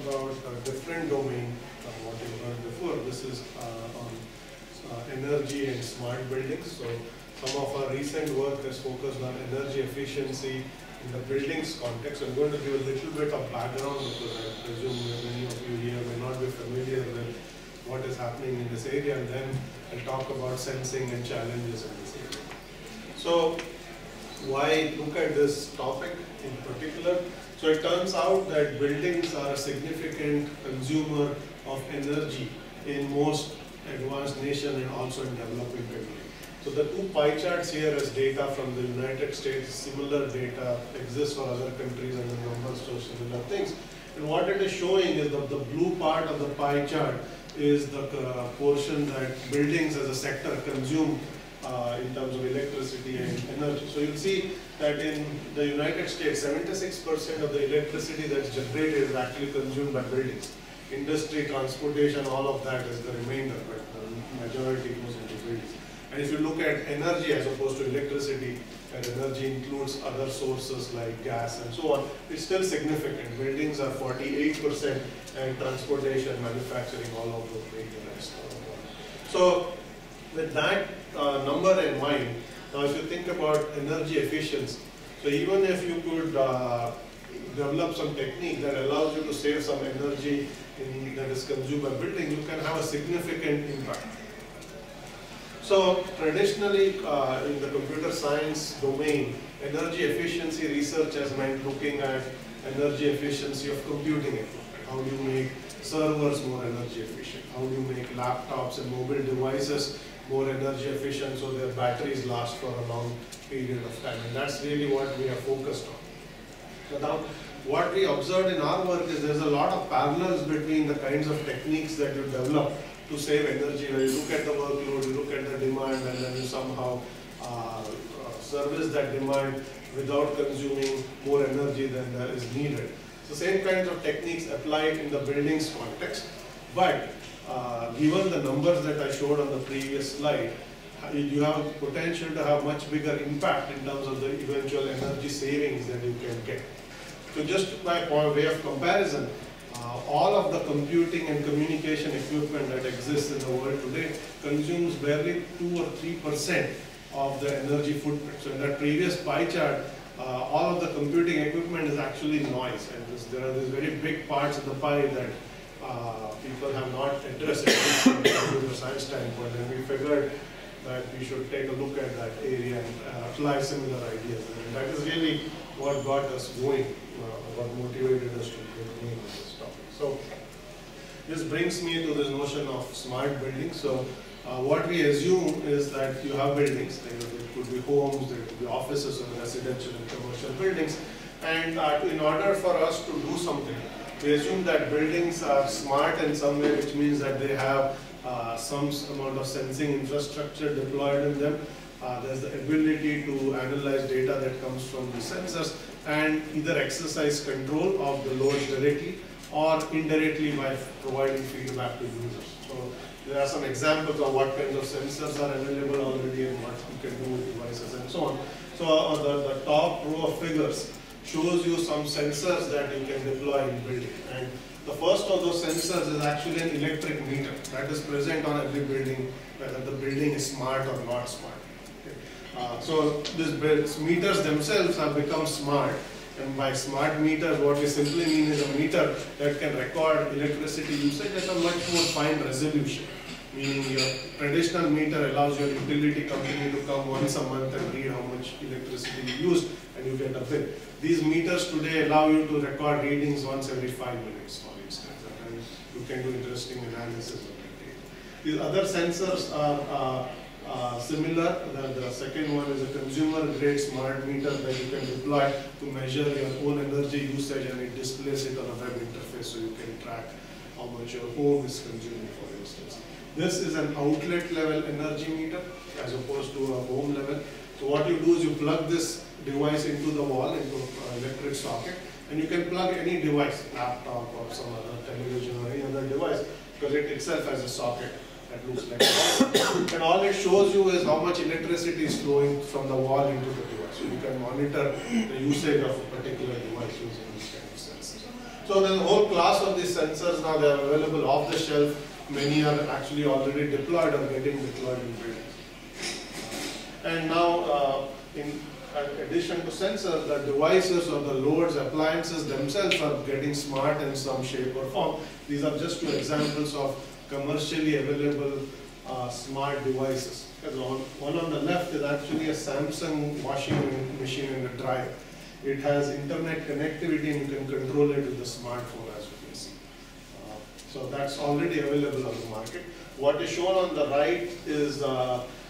about a different domain from what you heard before. This is on energy and smart buildings. So some of our recent work has focused on energy efficiency in the buildings context. I'm going to give a little bit of background because I presume many of you here may not be familiar with what is happening in this area, and then I'll talk about sensing and challenges in this area. So why look at this topic in particular? So it turns out that buildings are a significant consumer of energy in most advanced nations and also in developing countries. So the two pie charts here is data from the United States. Similar data exists for other countries and the numbers show similar things. And what it is showing is that the blue part of the pie chart is the portion that buildings as a sector consume in terms of electricity and energy. So you'll see that in the United States, 76% of the electricity that's generated is actually consumed by buildings. Industry, transportation, all of that is the remainder, but the majority goes into buildings. And if you look at energy as opposed to electricity, and energy includes other sources like gas and so on, it's still significant. Buildings are 48% and transportation, manufacturing, all of those make the rest. So with that number in mind, now if you think about energy efficiency, so even if you could develop some technique that allows you to save some energy that is consumed by building, you can have a significant impact. So traditionally in the computer science domain, energy efficiency research has meant looking at energy efficiency of computing equipment. How do you make servers more energy efficient? How do you make laptops and mobile devices more energy efficient so their batteries last for a long period of time? And that's really what we are focused on. So now, what we observed in our work is there's a lot of parallels between the kinds of techniques that you develop to save energy. When you look at the workload, you look at the demand, and then you somehow service that demand without consuming more energy than that is needed. So same kinds of techniques applied in the buildings context, but given the numbers that I showed on the previous slide, you have potential to have much bigger impact in terms of the eventual energy savings that you can get. So just by way of comparison, all of the computing and communication equipment that exists in the world today consumes barely 2 or 3% of the energy footprint. So in that previous pie chart, all of the computing equipment is actually noise, and there are these very big parts of the pie that people have not addressed from the computer science standpoint, and we figured that we should take a look at that area and apply similar ideas. And that is really what got us going, what motivated us to get going with this topic. So this brings me to this notion of smart buildings. So what we assume is that you have buildings. There could be homes, there could be offices, or residential and commercial buildings. And in order for us to do something, we assume that buildings are smart in some way, which means that they have some amount of sensing infrastructure deployed in them. There's the ability to analyze data that comes from the sensors and either exercise control of the loads directly or indirectly by providing feedback to users. So there are some examples of what kinds of sensors are available already and what you can do with devices and so on. So the top row of figures shows you some sensors that you can deploy in building. And the first of those sensors is actually an electric meter that is present on every building, whether the building is smart or not smart. So these meters themselves have become smart, and by smart meters what we simply mean is a meter that can record electricity usage at a much more fine resolution, meaning your traditional meter allows your utility company to come once a month and read how much electricity you used and you get a bill. These meters today allow you to record readings once every 5 minutes, for instance, and you can do interesting analysis of that data. These other sensors are similar. The second one is a consumer-grade smart meter that you can deploy to measure your own energy usage, and it displays it on a web interface so you can track how much your home is consuming, for instance. This is an outlet level energy meter as opposed to a home level. So what you do is you plug this device into the wall, into an electric socket, and you can plug any device, laptop or some other television or any other device, because it itself has a socket that looks like that. And all it shows you is how much electricity is flowing from the wall into the device. So you can monitor the usage of a particular device using this kind of sensors. So there's a whole class of these sensors now. They are available off the shelf. Many are actually already deployed or getting deployed in buildings. And now, in addition to sensors, the devices or the loads, appliances themselves are getting smart in some shape or form. These are just two examples of commercially available smart devices. One on the left is actually a Samsung washing machine and a dryer. It has internet connectivity and you can control it with the smartphone, as you can see. So that's already available on the market. What is shown on the right is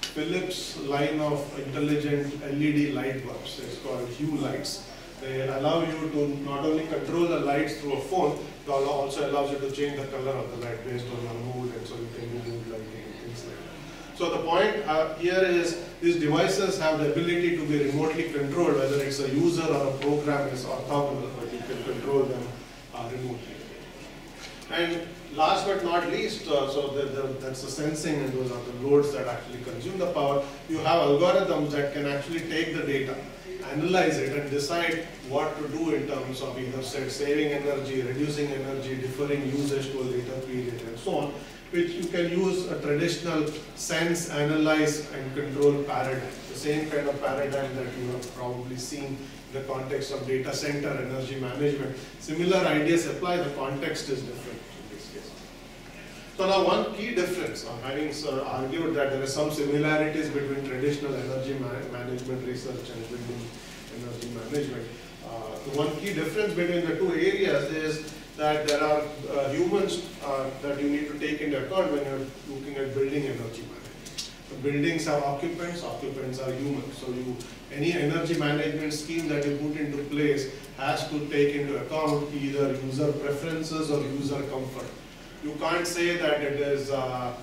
Philips line of intelligent LED light bulbs. It's called Hue lights. They allow you to not only control the lights through a phone, it also allows you to change the color of the light based on your mood, and so you can do mood lighting and things like that. So the point here is these devices have the ability to be remotely controlled, whether it's a user or a program is orthogonal, but you can control them remotely. And last but not least, that's the sensing, and those are the loads that actually consume the power. You have algorithms that can actually take the data, analyze it, and decide what to do in terms of either saving energy, reducing energy, deferring usage to a later period, and so on, which you can use a traditional sense, analyze, and control paradigm. The same kind of paradigm that you have probably seen in the context of data center energy management. Similar ideas apply, the context is different in this case. So now one key difference, having argued that there are some similarities between traditional energy management research and building energy management, the one key difference between the two areas is that there are humans that you need to take into account when you're looking at building energy management. The buildings have occupants, occupants are humans. So any energy management scheme that you put into place has to take into account either user preferences or user comfort. You can't say that it is a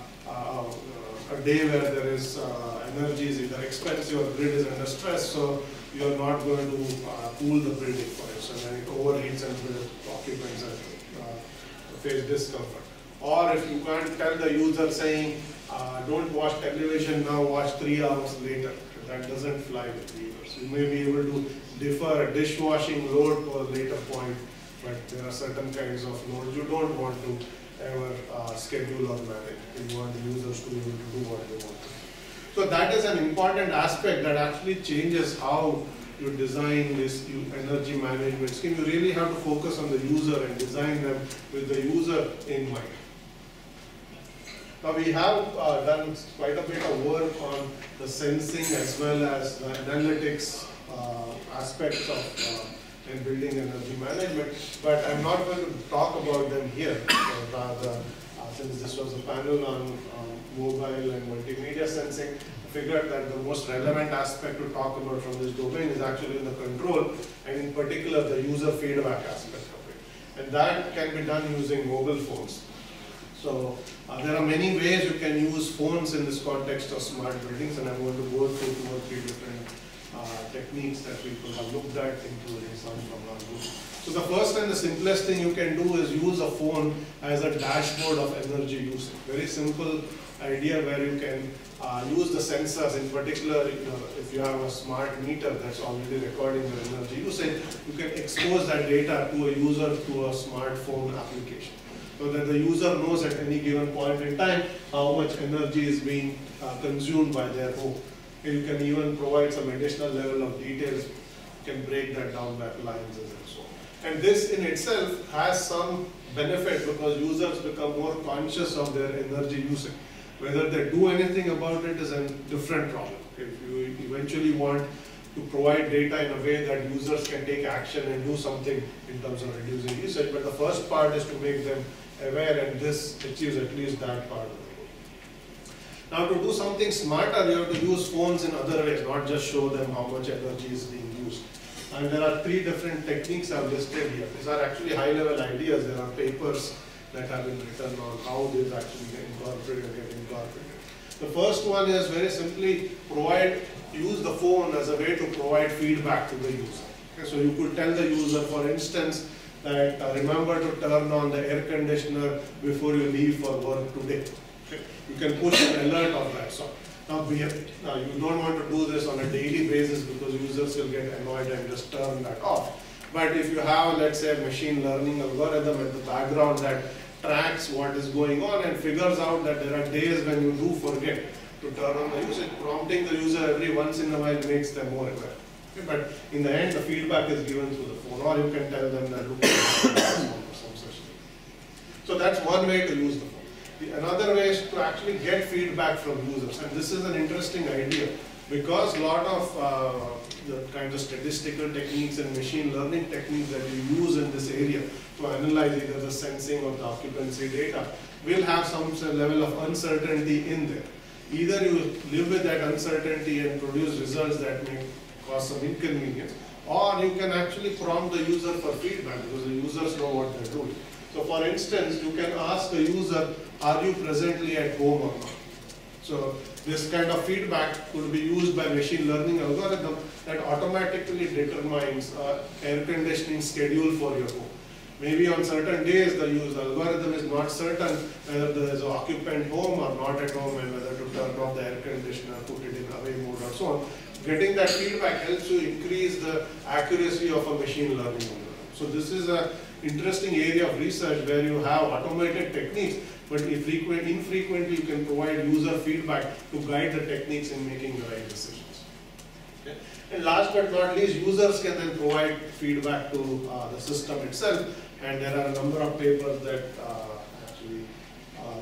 day where there is energy is either expensive or grid is under stress, so you're not going to cool the building, for instance, and it overheats and the occupants face discomfort. Or if you can't tell the user saying, don't watch television now, watch 3 hours later. That doesn't fly with users. You may be able to defer a dishwashing load to a later point, but there are certain kinds of loads you don't want to ever schedule or manage. You want the users to be able to do what they want to do. So that is an important aspect that actually changes how you design this energy management scheme. You really have to focus on the user and design them with the user in mind. Now we have done quite a bit of work on the sensing as well as the analytics aspects of building energy management, but I'm not going to talk about them here. Rather, since this was a panel on mobile and multimedia sensing, I figured that the most relevant aspect to talk about from this domain is actually the control, and in particular the user feedback aspect of it. And that can be done using mobile phones. So there are many ways you can use phones in this context of smart buildings, and I'm going to go through 2 or 3 different techniques that people have looked at, including some from our book. So the first and the simplest thing you can do is use a phone as a dashboard of energy usage. Very simple idea where you can use the sensors. In particular, if you have a smart meter that's already recording your energy usage, you can expose that data to a user through a smartphone application, so that the user knows at any given point in time how much energy is being consumed by their home. You can even provide some additional level of details. You can break that down by appliances and so on. And this in itself has some benefit because users become more conscious of their energy usage. Whether they do anything about it is a different problem. If you eventually want to provide data in a way that users can take action and do something in terms of reducing usage, but the first part is to make them aware, and this achieves at least that part of it. Now to do something smarter, you have to use phones in other ways, not just show them how much energy is being used. And there are 3 different techniques I've listed here. These are actually high-level ideas. There are papers that have been written on how these actually get incorporated. The first one is very simply use the phone as a way to provide feedback to the user. Okay, so you could tell the user, for instance, that remember to turn on the air conditioner before you leave for work today. Okay. You can push an alert of that sort. Now you don't want to do this on a daily basis because users will get annoyed and just turn that off. But if you have, let's say, a machine learning algorithm at the background that tracks what is going on and figures out that there are days when you do forget to turn on the user, prompting the user every once in a while makes them more aware. Okay, but in the end, the feedback is given through the phone, or you can tell them that look at some such thing. So that's one way to use the phone. Another way is to actually get feedback from users, and this is an interesting idea because a lot of the kind of statistical techniques and machine learning techniques that you use in this area to analyze either the sensing or the occupancy data will have some level of uncertainty in there. Either you live with that uncertainty and produce results that may cause some inconvenience, or you can actually prompt the user for feedback because the users know what they're doing. So for instance, you can ask the user, are you presently at home or not? So this kind of feedback could be used by machine learning algorithm that automatically determines air conditioning schedule for your home. Maybe on certain days the algorithm is not certain whether there is an occupant home or not at home and whether to turn off the air conditioner, put it in away mode or so on. Getting that feedback helps you increase the accuracy of a machine learning algorithm. So this is an interesting area of research where you have automated techniques, but infrequently you can provide user feedback to guide the techniques in making the right decisions. Okay? And last but not least, users can then provide feedback to the system itself, and there are a number of papers that actually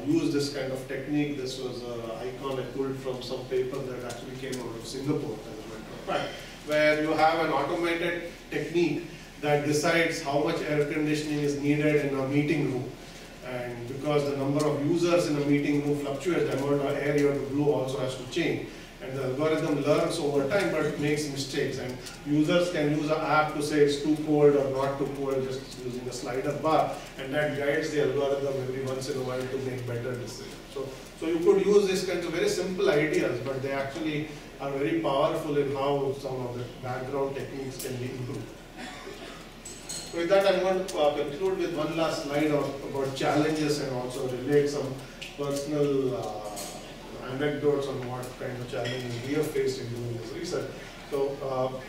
use this kind of technique. This was an icon I pulled from some paper that actually came out of Singapore, as a matter of fact, where you have an automated technique that decides how much air conditioning is needed in a meeting room. And because the number of users in a meeting room fluctuates, the amount of air you have to blow also has to change. And the algorithm learns over time, but it makes mistakes. And users can use an app to say it's too cold or not too cold, just using a slider bar. And that guides the algorithm every once in a while to make better decisions. So you could use these kinds of very simple ideas, but they actually are very powerful in how some of the background techniques can be improved. So with that, I'm going to conclude with one last slide about challenges and also relate some personal anecdotes on what kind of challenges we have faced in doing this research. So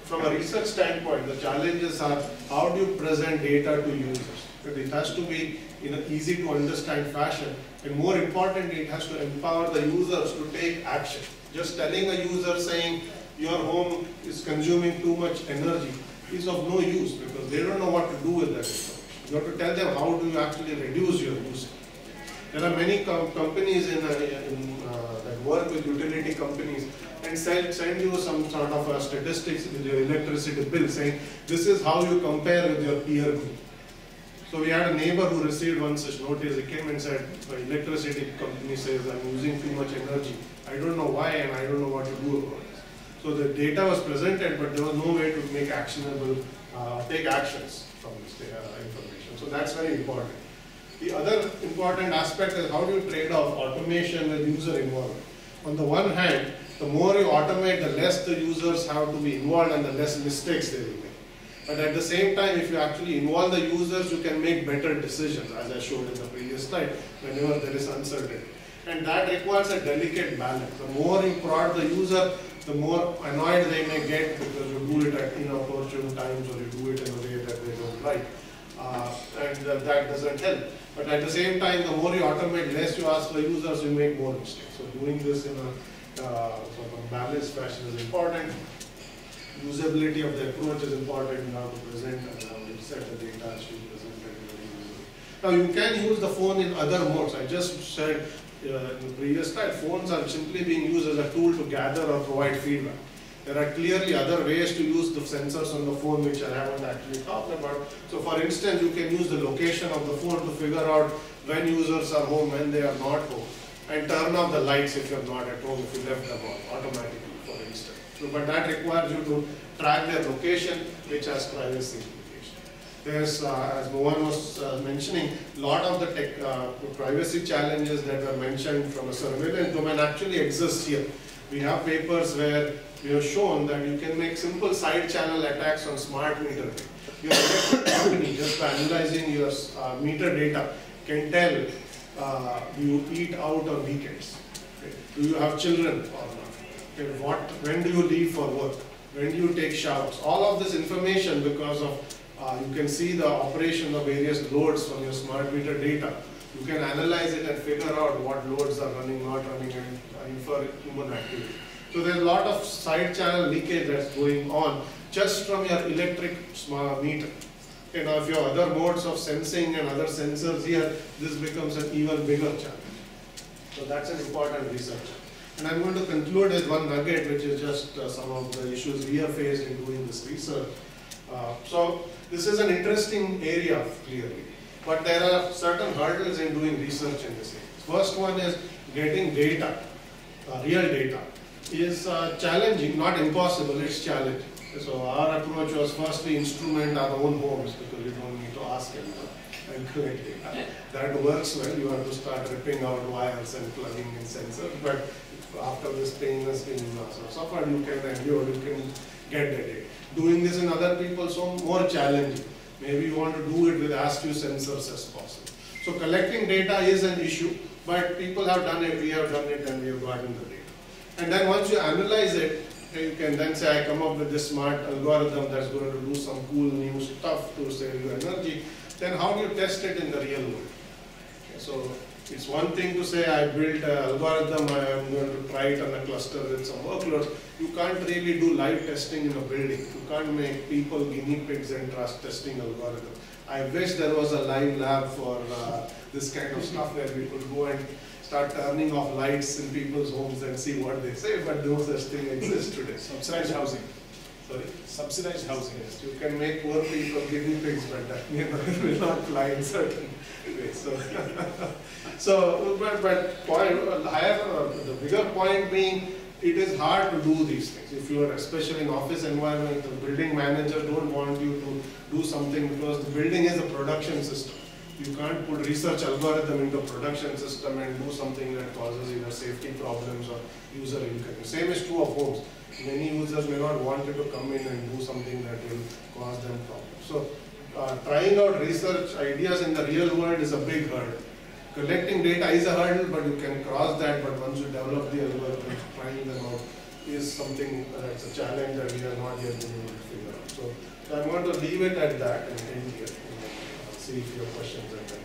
from a research standpoint, the challenges are how do you present data to users? It has to be in an easy to understand fashion, and more importantly, it has to empower the users to take action. Just telling a user saying your home is consuming too much energy is of no use because they don't know what to do with that information. You have to tell them how do you actually reduce your usage. There are many companies that work with utility companies and send you some sort of statistics with your electricity bill saying this is how you compare with your peer group. So we had a neighbor who received one such notice. He came and said, the electricity company says I'm using too much energy. I don't know why and I don't know what to do about it. So the data was presented, but there was no way to make actionable, take actions from this information. So that's very important. The other important aspect is how do you trade off automation with user involvement. On the one hand, the more you automate, the less the users have to be involved and the less mistakes they will make. But at the same time, if you actually involve the users, you can make better decisions, as I showed in the previous slide, whenever there is uncertainty. And that requires a delicate balance. The more you prod the user, the more annoyed they may get because you do it at inopportune times or you do it in a way that they don't like. And that doesn't help. But at the same time, the more you automate, less you ask the users, you make more mistakes. So doing this in a sort of balanced fashion is important. Usability of the approach is important in how to present and how to set the data as to be presented. Now you can use the phone in other modes. I just said in the previous slide, phones are simply being used as a tool to gather or provide feedback. There are clearly other ways to use the sensors on the phone which I haven't actually talked about. So for instance, you can use the location of the phone to figure out when users are home, when they are not home, and turn off the lights if you're not at home, if you left them on automatically, for instance. So, but that requires you to track their location, which has privacy implications. There's, as Mohan was mentioning, a lot of the privacy challenges that were mentioned from a surveillance domain actually exist here. We have papers where we have shown that you can make simple side channel attacks on smart metering. Your electric company, just by analyzing your meter data, can tell do you eat out on weekends? Okay. Do you have children or not? Okay. When do you leave for work? when do you take showers. All of this information, because of you can see the operation of various loads from your smart meter data. You can analyze it and figure out what loads are running, not running, and infer human activity. So there's a lot of side channel leakage that's going on just from your electric smart meter. You know, if you have other modes of sensing and other sensors here, this becomes an even bigger challenge. So that's an important research. And I'm going to conclude with one nugget, which is just some of the issues we have faced in doing this research. So this is an interesting area, clearly. But there are certain hurdles in doing research in this area. First one is getting data, real data, is challenging, not impossible, it's challenging. So our approach was firstly instrument our own homes, because you don't need to ask anyone and collect data. That works well. You have to start ripping out wires and plugging in sensors. But after this pain has been suffered, you can endure, you can get the data. Doing this in other people, so more challenging. Maybe you want to do it with as few sensors as possible. So collecting data is an issue, but people have done it, we have done it, and we have gotten the data. And then once you analyze it, you can then say, I come up with this smart algorithm that's going to do some cool new stuff to save you energy. Then how do you test it in the real world? Okay, so it's one thing to say, I built an algorithm, I am going to try it on a cluster with some workloads. You can't really do live testing in a building. You can't make people guinea pigs and trust testing algorithm. I wish there was a live lab for this kind of stuff where we could go and start turning off lights in people's homes and see what they say, but no such thing exists today. Subsidized housing. Sorry? Subsidized housing. Yes, you can make poor people guinea pigs, but that will not fly in certain ways. But the bigger point being, it is hard to do these things. If you are especially in office environment, the building manager don't want you to do something because the building is a production system. You can't put research algorithm into a production system and do something that causes either safety problems or user inconvenience. Same is true of homes. Many users may not want you to come in and do something that will cause them problems. So trying out research ideas in the real world is a big hurdle. Collecting data is a hurdle, but you can cross that. But once you develop the algorithm, trying them out is something that's a challenge that we are not yet been able to figure out. So I'm going to leave it at that and end here. See if you have questions at that.